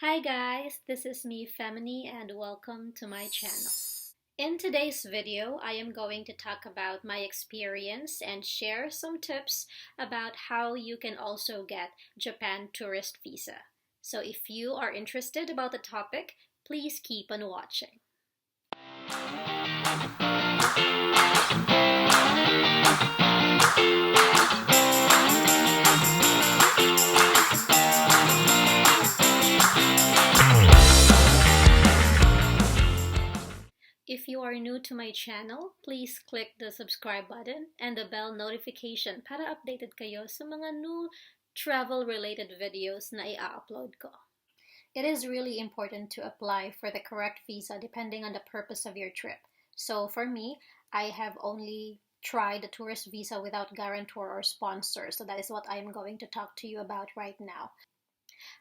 Hi guys, this is me Femini and welcome to my channel. In today's video, I am going to talk about my experience and share some tips about how you can also get Japan tourist visa. So if you are interested about the topic, please keep on watching. If you are new to my channel, please click the subscribe button and the bell notification para updated kayo sa mga new travel-related videos na i-upload ko. It is really important to apply for the correct visa depending on the purpose of your trip. So for me, I have only tried the tourist visa without guarantor or sponsor, so that is what I'm going to talk to you about right now.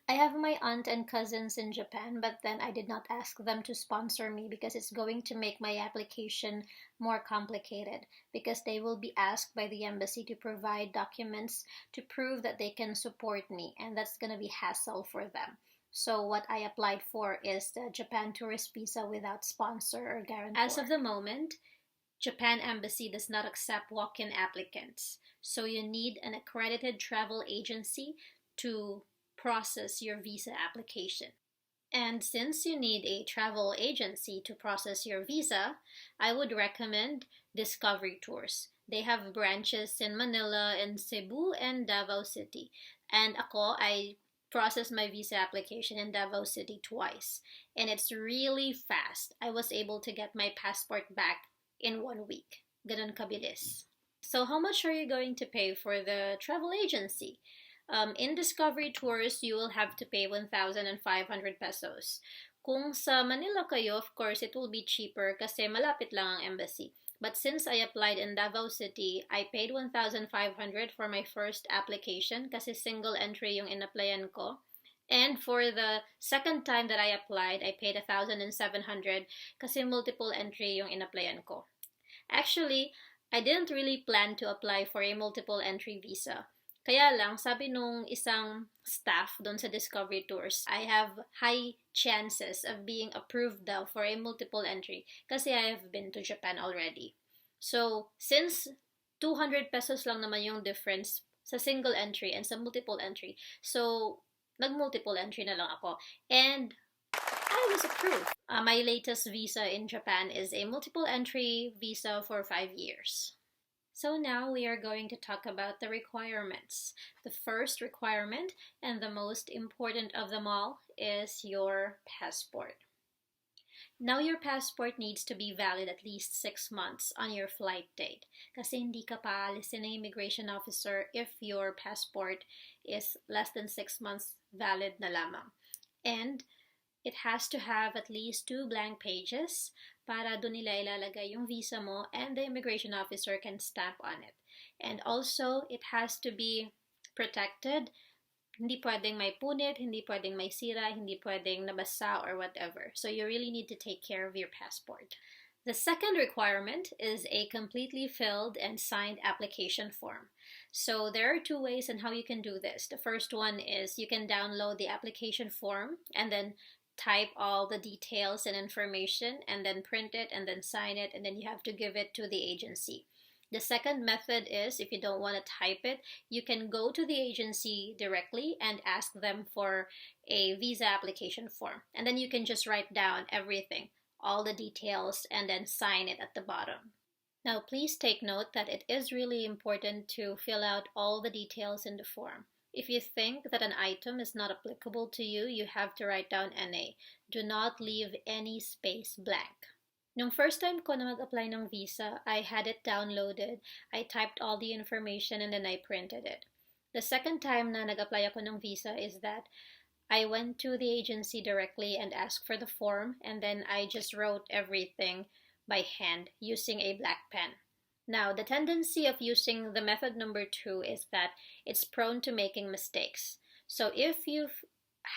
I have my aunt and cousins in Japan, but then I did not ask them to sponsor me because it's going to make my application more complicated because they will be asked by the embassy to provide documents to prove that they can support me, and that's going to be hassle for them. So what I applied for is the Japan tourist visa without sponsor or guarantor. As of the moment, Japan Embassy does not accept walk-in applicants, so you need an accredited travel agency to process your visa application. And since you need a travel agency to process your visa, I would recommend Discovery Tours. They have branches in Manila, in Cebu, and Davao City. And I processed my visa application in Davao City twice. And it's really fast. I was able to get my passport back in 1 week. Ganun kabilis. So how much are you going to pay for the travel agency? In Discovery Tours, you will have to pay 1,500 pesos. Kung sa Manila kayo, of course, it will be cheaper kasi malapit lang ang embassy. But since I applied in Davao City, I paid 1,500 for my first application kasi single entry yung in-applyan ko. And for the second time that I applied, I paid 1,700 kasi multiple entry yung in-applyan ko. Actually, I didn't really plan to apply for a multiple entry visa. Kaya lang, sabi nung isang staff doon sa Discovery Tours, I have high chances of being approved daw for a multiple entry kasi I have been to Japan already. So, since 200 pesos lang naman yung difference sa single entry and sa multiple entry, so nag-multiple entry na lang ako. And I was approved. My latest visa in Japan is a multiple entry visa for 5 years. So now we are going to talk about the requirements. The first requirement, and the most important of them all, is your passport. Now your passport needs to be valid at least 6 months on your flight date. Kasi hindi ka paalisin ng immigration officer if your passport is less than 6 months valid na lamang. And it has to have at least 2 blank pages para doon nila ilalagay yung visa mo and the immigration officer can stamp on it. And also, it has to be protected. Hindi pwedeng may punit, hindi pwedeng may sira, hindi pwedeng nabasa or whatever. So you really need to take care of your passport. The second requirement is a completely filled and signed application form. So there are 2 ways on how you can do this. The first one is you can download the application form and then type all the details and information and then print it and then sign it and then you have to give it to the agency. The second method is if you don't want to type it, you can go to the agency directly and ask them for a visa application form. And then you can just write down everything, all the details, and then sign it at the bottom. Now please take note that it is really important to fill out all the details in the form. If you think that an item is not applicable to you, you have to write down NA. Do not leave any space blank. Nung first time ko na mag-apply ng visa, I had it downloaded, I typed all the information, and then I printed it. The second time na nag-apply ako ng visa is that I went to the agency directly and asked for the form, and then I just wrote everything by hand using a black pen. Now, the tendency of using the method number 2 is that it's prone to making mistakes. So if you've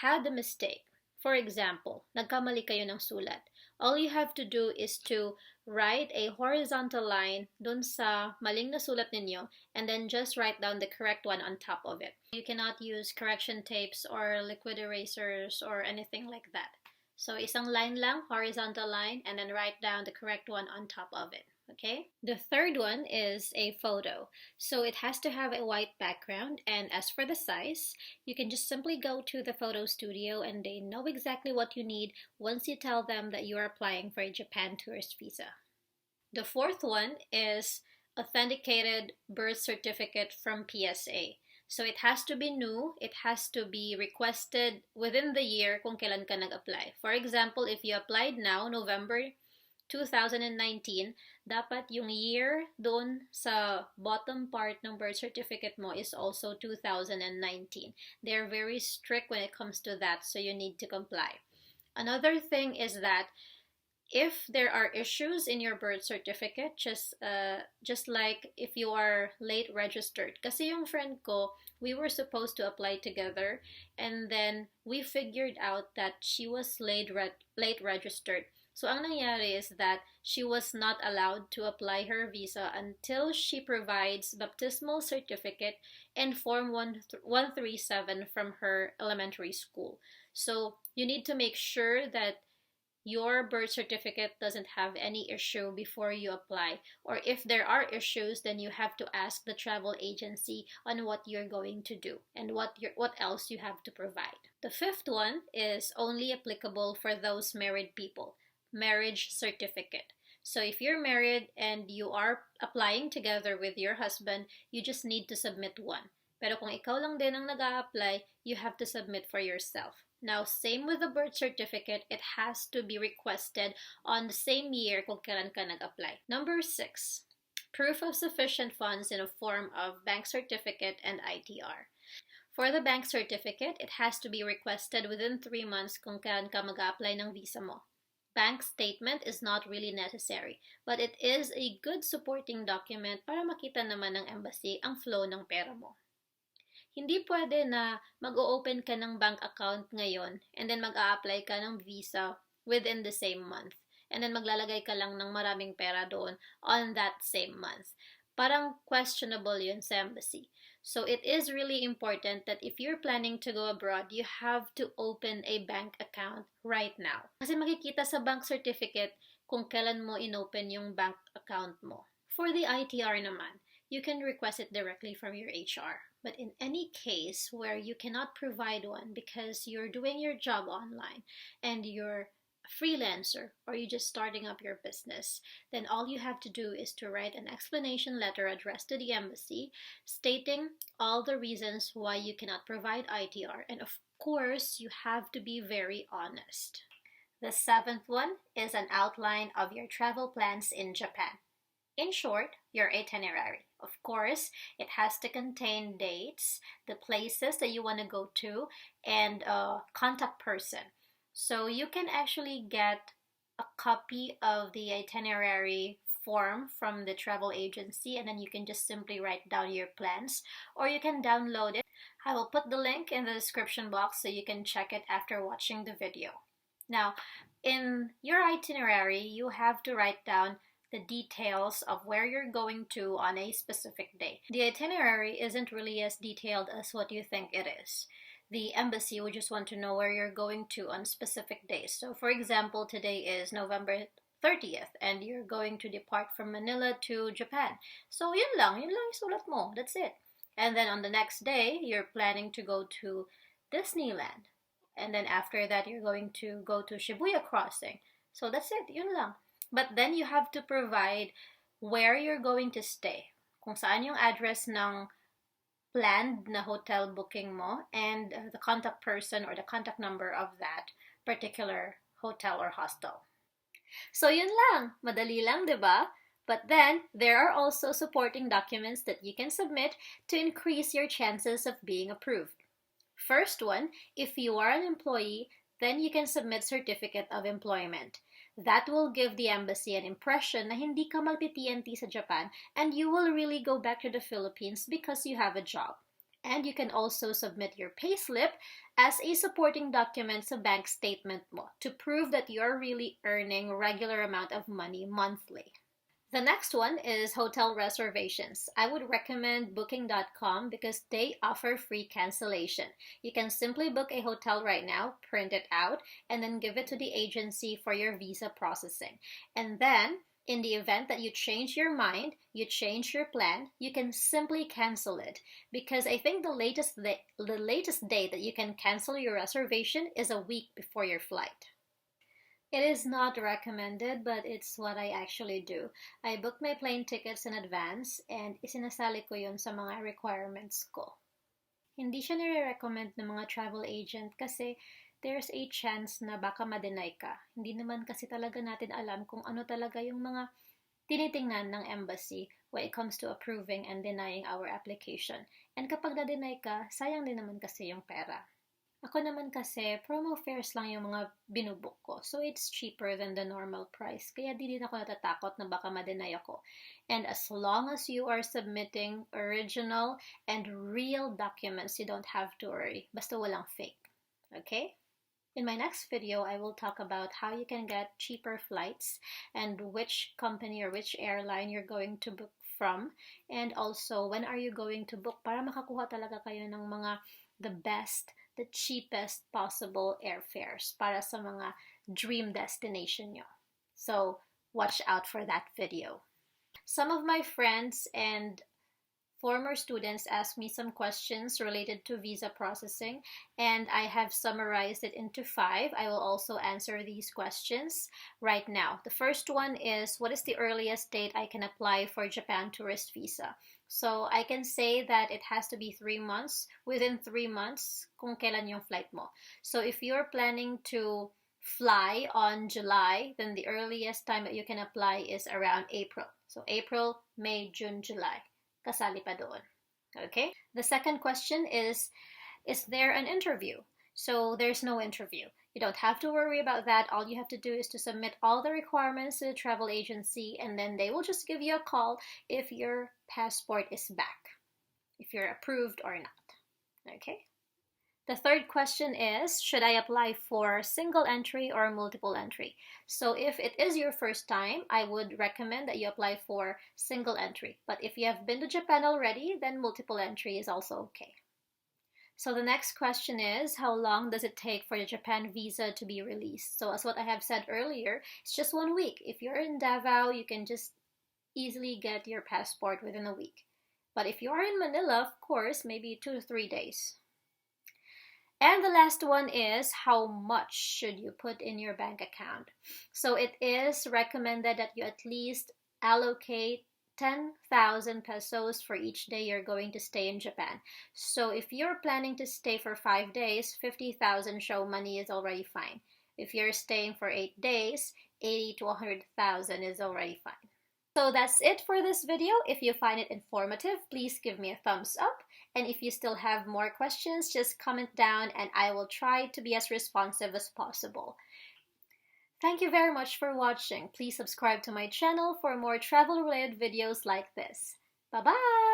had a mistake, for example, nagkamali kayo ng sulat, all you have to do is to write a horizontal line dun sa maling nasulat ninyo and then just write down the correct one on top of it. You cannot use correction tapes or liquid erasers or anything like that. So isang line lang, horizontal line, and then write down the correct one on top of it. Okay? The third one is a photo. So it has to have a white background, and as for the size, you can just simply go to the photo studio and they know exactly what you need once you tell them that you are applying for a Japan tourist visa. The fourth one is authenticated birth certificate from PSA. So it has to be new, it has to be requested within the year kung kailan ka nag-apply. For example, if you applied now, November 2019, dapat yung year doon sa bottom part ng birth certificate mo is also 2019. They're very strict when it comes to that, so you need to comply. Another thing is that if there are issues in your birth certificate, just like if you are late registered. Kasi yung friend ko, we were supposed to apply together, and then we figured out that she was late registered. So ang nangyari is that she was not allowed to apply her visa until she provides baptismal certificate and Form 137 from her elementary school. So you need to make sure that your birth certificate doesn't have any issue before you apply. Or if there are issues, then you have to ask the travel agency on what you're going to do and what else you have to provide. The fifth one is only applicable for those married people. Marriage certificate. So if you're married and you are applying together with your husband, you just need to submit one. Pero kung ikaw lang din ang nag-a-apply, you have to submit for yourself. Now, same with the birth certificate, it has to be requested on the same year kung kailan ka nag-apply. Number 6, proof of sufficient funds in a form of bank certificate and ITR. For the bank certificate, it has to be requested within 3 months kung kailan ka mag-a-apply ng visa mo. Bank statement is not really necessary, but it is a good supporting document para makita naman ng embassy ang flow ng pera mo. Hindi pwede na mag-o-open ka ng bank account ngayon and then mag-a-apply ka ng visa within the same month. And then maglalagay ka lang ng maraming pera doon on that same month. Parang questionable yun sa embassy. So it is really important that if you're planning to go abroad, you have to open a bank account right now. Kasi makikita sa bank certificate kung kailan mo inopen yung bank account mo. For the ITR naman, you can request it directly from your HR. But in any case where you cannot provide one because you're doing your job online and you're freelancer or you're just starting up your business, then all you have to do is to write an explanation letter addressed to the embassy stating all the reasons why you cannot provide ITR, and of course you have to be very honest. The 7th one is an outline of your travel plans in Japan. In short, your itinerary. Of course, it has to contain dates, the places that you want to go to, and a contact person. So you can actually get a copy of the itinerary form from the travel agency, and then you can just simply write down your plans, or you can download it. I will put the link in the description box so you can check it after watching the video. Now, in your itinerary, you have to write down the details of where you're going to on a specific day. The itinerary isn't really as detailed as what you think it is. The embassy would just want to know where you're going to on specific days. So for example, today is November 30th and you're going to depart from Manila to Japan. So yun lang isulat mo. That's it. And then on the next day, you're planning to go to Disneyland. And then after that, you're going to go to Shibuya Crossing. So that's it. Yun lang. But then you have to provide where you're going to stay. Kung saan yung address ng planned na hotel booking mo and the contact person or the contact number of that particular hotel or hostel. So yun lang. Madali lang, diba? But then, there are also supporting documents that you can submit to increase your chances of being approved. First one, if you are an employee, then you can submit Certificate of Employment. That will give the embassy an impression na hindi ka magti-TNT sa Japan and you will really go back to the Philippines because you have a job. And you can also submit your payslip as a supporting document sa bank statement mo to prove that you're really earning a regular amount of money monthly. The next one is hotel reservations. I would recommend booking.com because they offer free cancellation. You can simply book a hotel right now, print it out, and then give it to the agency for your visa processing. And then, in the event that you change your mind, you change your plan, you can simply cancel it. Because I think the latest date that you can cancel your reservation is a week before your flight. It is not recommended, but it's what I actually do. I book my plane tickets in advance and isinasali ko yun sa mga requirements ko. Hindi siya nire-recommend ng mga travel agent kasi there's a chance na baka ma-deny ka. Hindi naman kasi talaga natin alam kung ano talaga yung mga tinitingnan ng embassy when it comes to approving and denying our application. And kapag na-deny ka, sayang din naman kasi yung pera. Ako naman kasi, promo fares lang yung mga binubuk ko. So, it's cheaper than the normal price. Kaya di din ako natatakot na baka ma-deny ako. And as long as you are submitting original and real documents, you don't have to worry. Basta walang fake. Okay? In my next video, I will talk about how you can get cheaper flights and which company or which airline you're going to book from. And also, when are you going to book para makakuha talaga kayo ng the best, the cheapest possible airfares para sa mga dream destination nyo. So, watch out for that video. Some of my friends and former students asked me some questions related to visa processing, and I have summarized it into 5. I will also answer these questions right now. The first one is, what is the earliest date I can apply for Japan tourist visa? So I can say that it has to be 3 months, within 3 months kung kailan yung flight mo. So if you're planning to fly on July, then the earliest time that you can apply is around April. So April, May, June, July. Kasali pa doon. Okay? The second question is there an interview? So there's no interview. You don't have to worry about that. All you have to do is to submit all the requirements to the travel agency, and then they will just give you a call if your passport is back, if you're approved or not. Okay? The third question is, should I apply for single entry or multiple entry? So if it is your first time, I would recommend that you apply for single entry. But if you have been to Japan already, then multiple entry is also okay. So the next question is, how long does it take for the Japan visa to be released? So as what I have said earlier, it's just 1 week. If you're in Davao, you can just easily get your passport within a week. But if you are in Manila, of course, maybe 2 to 3 days. And the last one is, how much should you put in your bank account? So it is recommended that you at least allocate 10,000 pesos for each day you're going to stay in Japan. So if you're planning to stay for 5 days, 50,000 show money is already fine. If you're staying for 8 days, 80 to 100,000 is already fine. So that's it for this video. If you find it informative, please give me a thumbs up. And if you still have more questions, just comment down and I will try to be as responsive as possible. Thank you very much for watching. Please subscribe to my channel for more travel-related videos like this. Bye-bye!